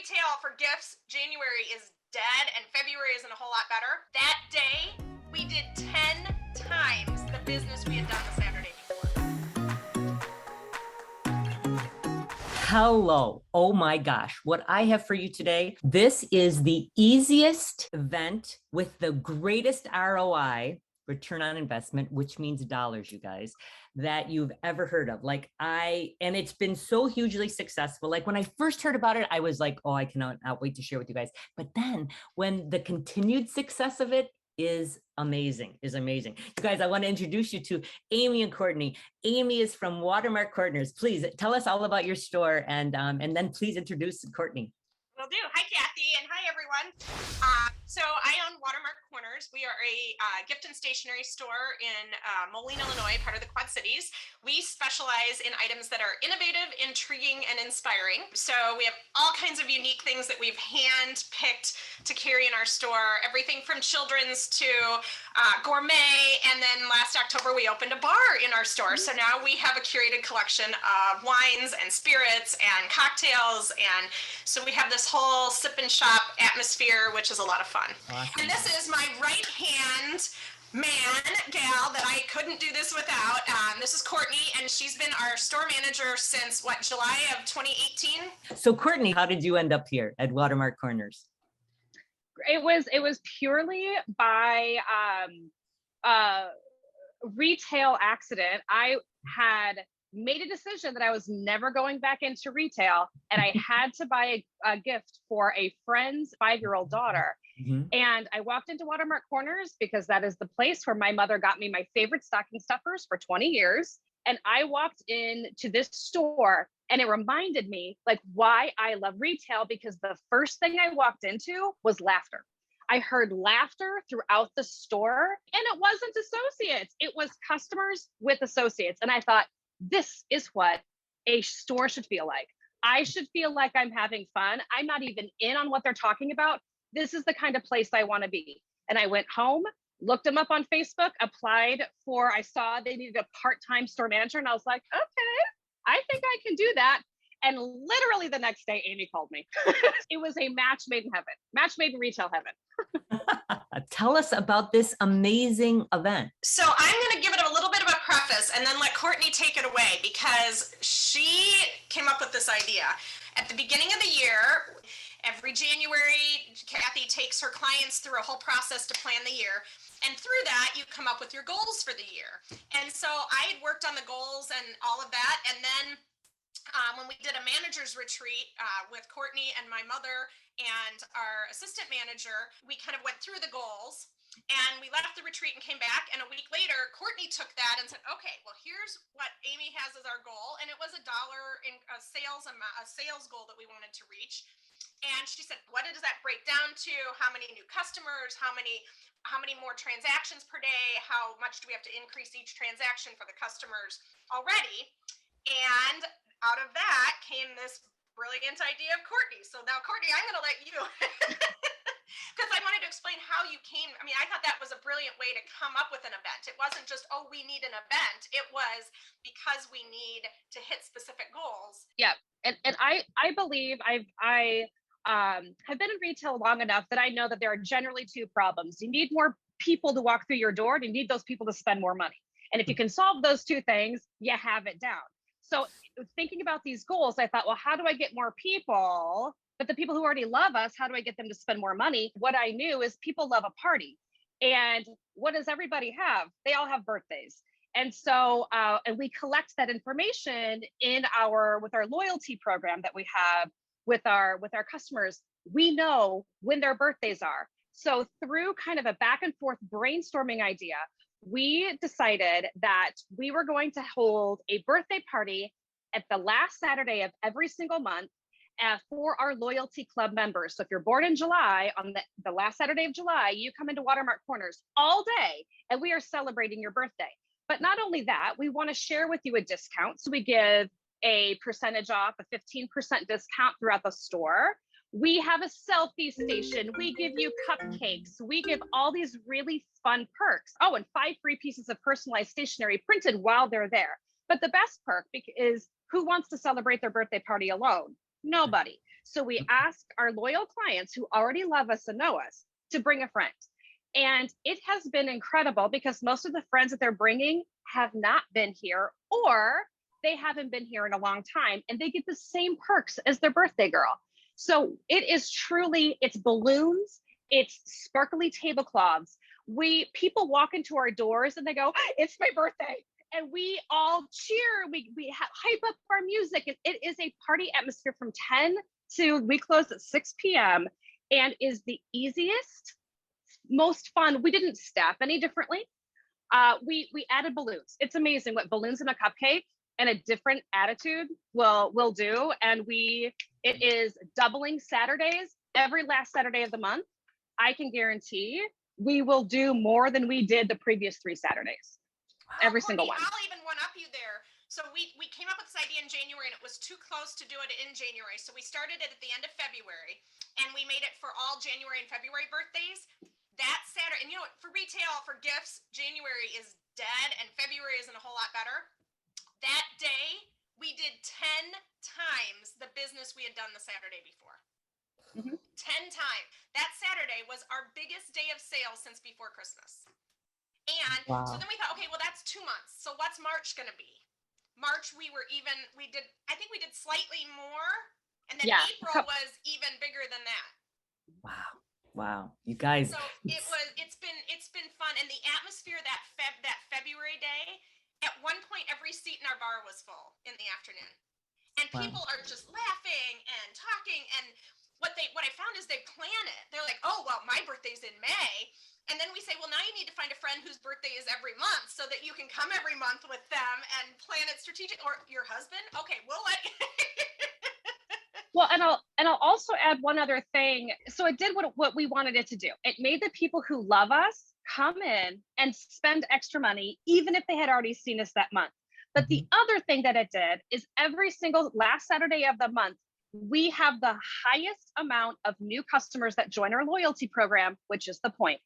retail for gifts, January is dead and February isn't a whole lot better. That day, we did 10 times the business we had done the Saturday before. Hello. Oh my gosh. What I have for you today, this is the easiest event with the greatest ROI, return on investment, which means dollars, you guys, that you've ever heard of. And it's been so hugely successful. Like when I first heard about it, I was like, oh, I cannot wait to share with you guys. But then when the continued success of it is amazing. You guys, I want to introduce you to Amy and Courtney. Amy is from WaterMark Corners. Please tell us all about your store, and then please introduce Courtney. Will do. Hi, Kathy, and hi, everyone. So I own WaterMark Corners. We are a gift and stationery store in Moline, Illinois, part of the Quad Cities. We specialize in items that are innovative, intriguing, and inspiring. So we have all kinds of unique things that we've hand-picked to carry in our store, everything from children's to gourmet. And then last October, we opened a bar in our store. So now we have a curated collection of wines and spirits and cocktails. And so we have this whole sip and shop atmosphere, which is a lot of fun. Awesome. And this is my right hand gal that I couldn't do this without. This is Courtney, and she's been our store manager since July of 2018. So Courtney, how did you end up here at WaterMark Corners? It was purely by retail accident. I had made a decision that I was never going back into retail, and I had to buy a gift for a friend's 5-year-old daughter. Mm-hmm. And I walked into WaterMark Corners because that is the place where my mother got me my favorite stocking stuffers for 20 years. And I walked into this store and it reminded me like why I love retail, because the first thing I walked into was laughter. I heard laughter throughout the store, and it wasn't associates. It was customers with associates. And I thought, this is what a store should feel like. I should feel like I'm having fun. I'm not even in on what they're talking about. This is the kind of place I want to be. And I went home, looked them up on Facebook, I saw they needed a part-time store manager. And I was like, okay, I think I can do that. And literally the next day, Amy called me. It was a match made in heaven, match made in retail heaven. Tell us about this amazing event. So I'm going to give it a little bit of a preface and then let Courtney take it away, because she came up with this idea. At the beginning of the year, every January, Kathy takes her clients through a whole process to plan the year. And through that, you come up with your goals for the year. And so I had worked on the goals and all of that. And then when we did a manager's retreat with Courtney and my mother and our assistant manager, we kind of went through the goals. And we left the retreat and came back. And a week later, Courtney took that and said, okay, well, here's what Amy has as our goal. And it was $1 in a sales goal that we wanted to reach. And she said, what does that break down to? How many new customers? How many more transactions per day? How much do we have to increase each transaction for the customers already? And out of that came this brilliant idea of Courtney. So now, Courtney, I'm going to let you, because I wanted to explain how you came. I mean, I thought that was a brilliant way to come up with an event. It wasn't just, oh, we need an event. It was because we need to hit specific goals. Yeah. And I believe I have been in retail long enough that I know that there are generally two problems. You need more people to walk through your door, and you need those people to spend more money. And if you can solve those two things, you have it down. So thinking about these goals, I thought, well, how do I get more people? But the people who already love us, how do I get them to spend more money? What I knew is people love a party. And what does everybody have? They all have birthdays. And so, and we collect that information with our loyalty program that we have with our customers. We know when their birthdays are. So through kind of a back and forth brainstorming idea, we decided that we were going to hold a birthday party at the last Saturday of every single month for our loyalty club members. So if you're born in July, on the last Saturday of July, you come into WaterMark Corners all day and we are celebrating your birthday. But not only that, we want to share with you a discount. So we give a percentage off, a 15% discount throughout the store. We have a selfie station. We give you cupcakes. We give all these really fun perks. Oh, and 5 free pieces of personalized stationery printed while they're there. But the best perk is, who wants to celebrate their birthday party alone? Nobody. So we ask our loyal clients who already love us and know us to bring a friend. And it has been incredible because most of the friends that they're bringing have not been here, or they haven't been here in a long time, and they get the same perks as their birthday girl. So it is truly, it's balloons, it's sparkly tablecloths. People walk into our doors and they go, "It's my birthday." And we all cheer, we hype up our music. And it is a party atmosphere from 10 to we close at 6 p.m. and is the easiest, most fun. We didn't staff any differently. We added balloons. It's amazing what balloons in a cupcake and a different attitude will do. And it is doubling Saturdays every last Saturday of the month. I can guarantee we will do more than we did the previous 3 Saturdays. Every single one. I'll even one up you there. So we came up with this idea in January, and it was too close to do it in January. So we started it at the end of February, and we made it for all January and February birthdays. That Saturday, and for retail, for gifts, January is dead, and February isn't a whole lot better. That day, we did 10 times the business we had done the Saturday before. 10 times. That Saturday was our biggest day of sales since before Christmas. And so then we thought, okay, well, that's 2 months. So what's March going to be? March, I think we did slightly more. And then April was even bigger than that. Wow. You guys. So it's been fun. And the atmosphere that February day, at one point, every seat in our bar was full in the afternoon. And people are just laughing and talking. And what I found is they plan it. They're like, "Oh, well, my birthday's in May." And then we say, "Well, now you need to find a friend whose birthday is every month so that you can come every month with them and plan it strategic." Or your husband? Okay, we'll let you. Well, and I'll also add one other thing. So it did what we wanted it to do. It made the people who love us come in and spend extra money, even if they had already seen us that month. But the other thing that it did is every single last Saturday of the month, we have the highest amount of new customers that join our loyalty program, which is the point.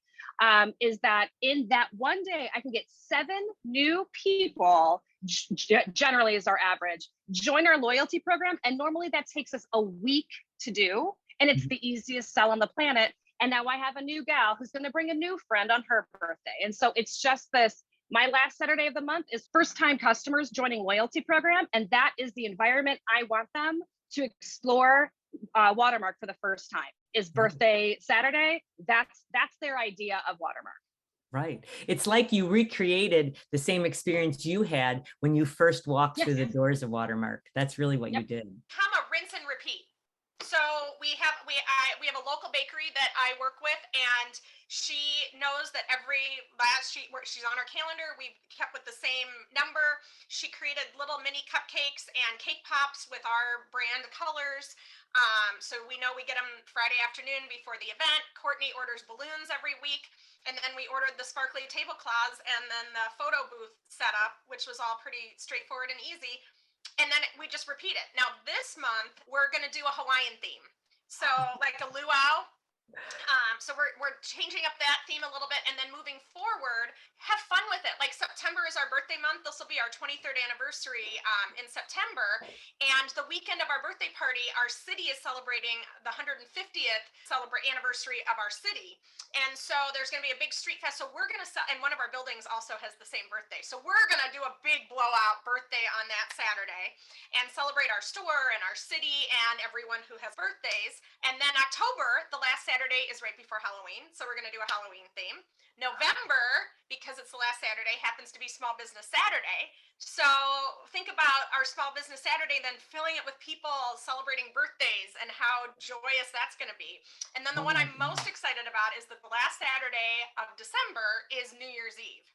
Is that in that one day, I can get 7 new people, generally is our average, join our loyalty program. And normally that takes us a week to do. And it's the easiest sell on the planet. And now I have a new gal who's going to bring a new friend on her birthday. And so it's just this, my last Saturday of the month is first time customers joining loyalty program. And that is the environment I want them to explore WaterMark for the first time. Is birthday Saturday. That's their idea of WaterMark. Right. It's like you recreated the same experience you had when you first walked through the doors of WaterMark. That's really what you did. Come a rinse and repeat. So we have a local bakery that I work with, and she knows that she's on our calendar. We've kept with the same number. She created little mini cupcakes and cake pops with our brand colors. So we know we get them Friday afternoon before the event. Courtney orders balloons every week. And then we ordered the sparkly tablecloths and then the photo booth setup, which was all pretty straightforward and easy. And then we just repeat it. Now this month, we're going to do a Hawaiian theme. So like a luau. So we're changing up that theme a little bit, and then moving forward, have fun with it. Like September is our birthday month. This will be our 23rd anniversary in September. And the weekend of our birthday party, our city is celebrating the 150th anniversary of our city. And so there's going to be a big street fest. So we're going to and one of our buildings also has the same birthday. So we're going to do a big blowout birthday on that Saturday and celebrate our store and our city and everyone who has birthdays. And then October, the last Saturday, is right before Halloween. So we're going to do a Halloween theme. November, because it's the last Saturday, happens to be Small Business Saturday. So think about our Small Business Saturday, then filling it with people celebrating birthdays and how joyous that's going to be. And then the one I'm most excited about is that the last Saturday of December is New Year's Eve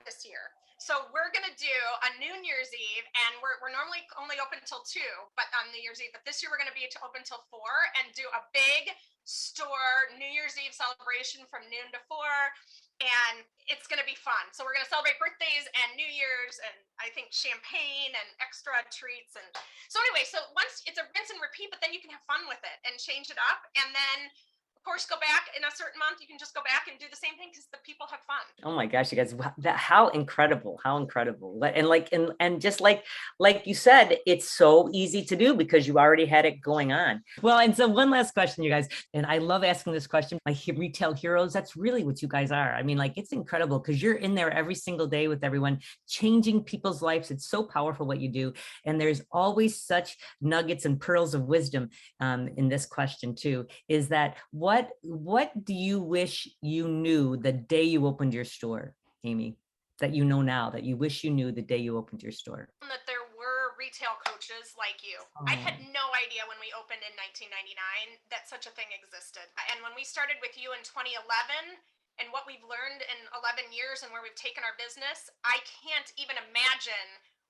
this year. So we're going to do a New Year's Eve, and we're normally only open till 2, but on New Year's Eve, but this year we're going to be open till 4 and do a big store New Year's Eve celebration from noon to 4. And it's going to be fun. So we're going to celebrate birthdays and New Year's, and I think champagne and extra treats. And so anyway, so once it's a rinse and repeat, but then you can have fun with it and change it up. And then Of course, go back in a certain month. You can just go back and do the same thing because the people have fun. Oh my gosh, you guys, how incredible, how incredible. And just like you said, it's so easy to do because you already had it going on. Well, and so one last question, you guys, and I love asking this question, my retail heroes, that's really what you guys are. I mean, like, it's incredible because you're in there every single day with everyone, changing people's lives. It's so powerful what you do. And there's always such nuggets and pearls of wisdom in this question too, is that what do you wish you knew the day you opened your store, Amy, that you know now that you wish you knew the day you opened your store? That there were retail coaches like you. I had no idea when we opened in 1999 that such a thing existed. And when we started with you in 2011, and what we've learned in 11 years and where we've taken our business, I can't even imagine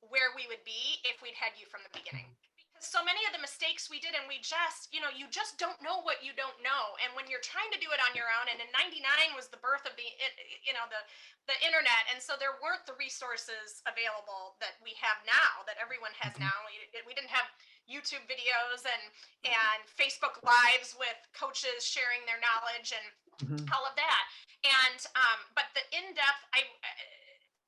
where we would be if we'd had you from the beginning. So many of the mistakes we did, and we just, you just don't know what you don't know. And when you're trying to do it on your own, and in 99 was the birth of the internet. And so there weren't the resources available that we have now, that everyone has now. We didn't have YouTube videos and Facebook Lives with coaches sharing their knowledge and all of that. And, but the in-depth,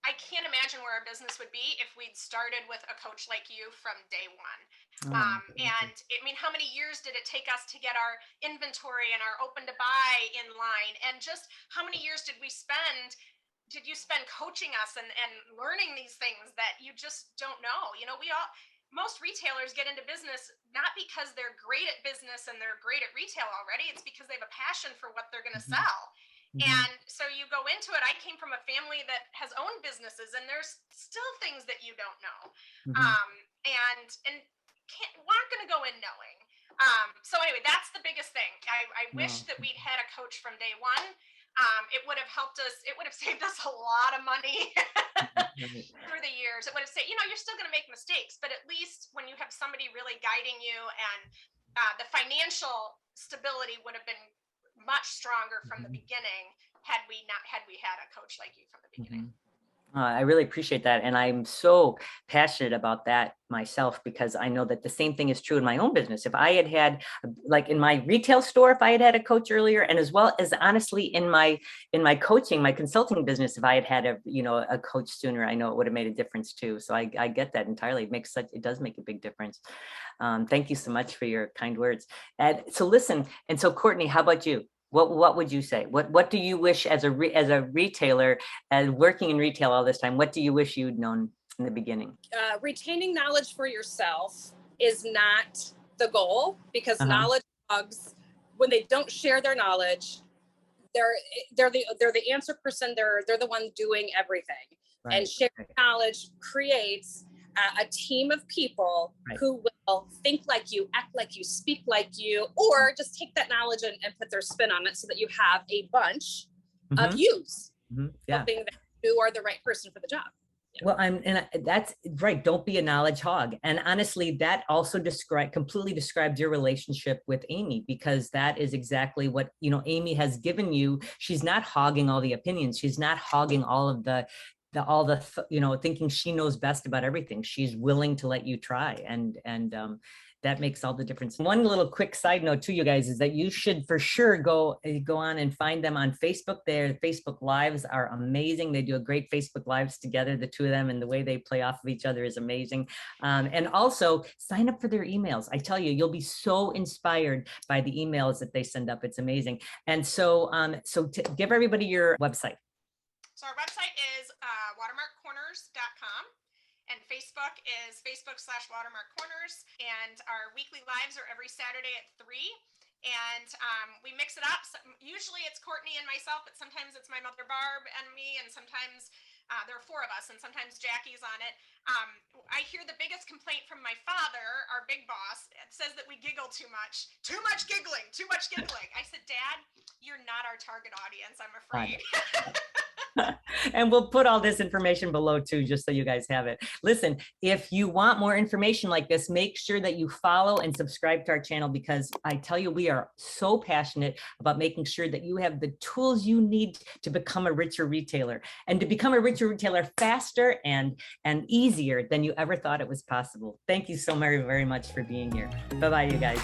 I can't imagine where our business would be if we'd started with a coach like you from day one. And I mean, how many years did it take us to get our inventory and our open to buy in line? And just how many years did you spend coaching us and learning these things that you just don't know? Most retailers get into business not because they're great at business and they're great at retail already. It's because they have a passion for what they're going to sell. And so you go into it. I came from a family that has owned businesses, and there's still things that you don't know, and aren't going to go in knowing. So anyway, that's the biggest thing. I wish that we'd had a coach from day one. It would have helped us. It would have saved us a lot of money through the years. It would have said, you're still going to make mistakes, but at least when you have somebody really guiding you, and the financial stability would have been much stronger from the beginning had we had a coach like you from the beginning. I really appreciate that. And I'm so passionate about that myself, because I know that the same thing is true in my own business. If I had like in my retail store, if I had a coach earlier, and as well as honestly in my coaching, my consulting business, if I had a coach sooner, I know it would have made a difference too. So I get that entirely. It does make a big difference. Thank you so much for your kind words. And so listen, and so Courtney, how about you? What would you say? What do you wish as a retailer, and working in retail all this time, what do you wish you'd known in the beginning? Retaining knowledge for yourself is not the goal, because knowledge hogs, when they don't share their knowledge, they're the answer person. They're the one doing everything. Right. And sharing knowledge creates a team of people who will think like you, act like you, speak like you, or just take that knowledge and put their spin on it, so that you have a bunch of yous, hoping that you are the right person for the job. Well, that's right. Don't be a knowledge hog. And honestly, that also completely describes your relationship with Amy, because that is exactly what, Amy has given you. She's not hogging all the opinions. She's not hogging all of the thinking she knows best about everything. She's willing to let you try. And that makes all the difference. One little quick side note to you guys is that you should for sure go on and find them on Facebook. Their Facebook Lives are amazing. They do a great Facebook Lives together, the two of them, and the way they play off of each other is amazing. And also sign up for their emails. I tell you, you'll be so inspired by the emails that they send up. It's amazing. And so, give everybody your website. So our website is WaterMarkCorners.com. And Facebook is Facebook/WaterMark Corners. And our weekly lives are every Saturday at 3. And we mix it up. So usually it's Courtney and myself, but sometimes it's my mother Barb and me, and sometimes there are 4 of us, and sometimes Jackie's on it. I hear the biggest complaint from my father, our big boss. It says that we giggle too much. Too much giggling. I said, Dad, you're not our target audience, I'm afraid. And we'll put all this information below too, just so you guys have it. Listen, if you want more information like this, make sure that you follow and subscribe to our channel, because I tell you, we are so passionate about making sure that you have the tools you need to become a richer retailer, and to become a richer retailer faster and easier than you ever thought it was possible. Thank you so very, very much for being here. Bye-bye, you guys.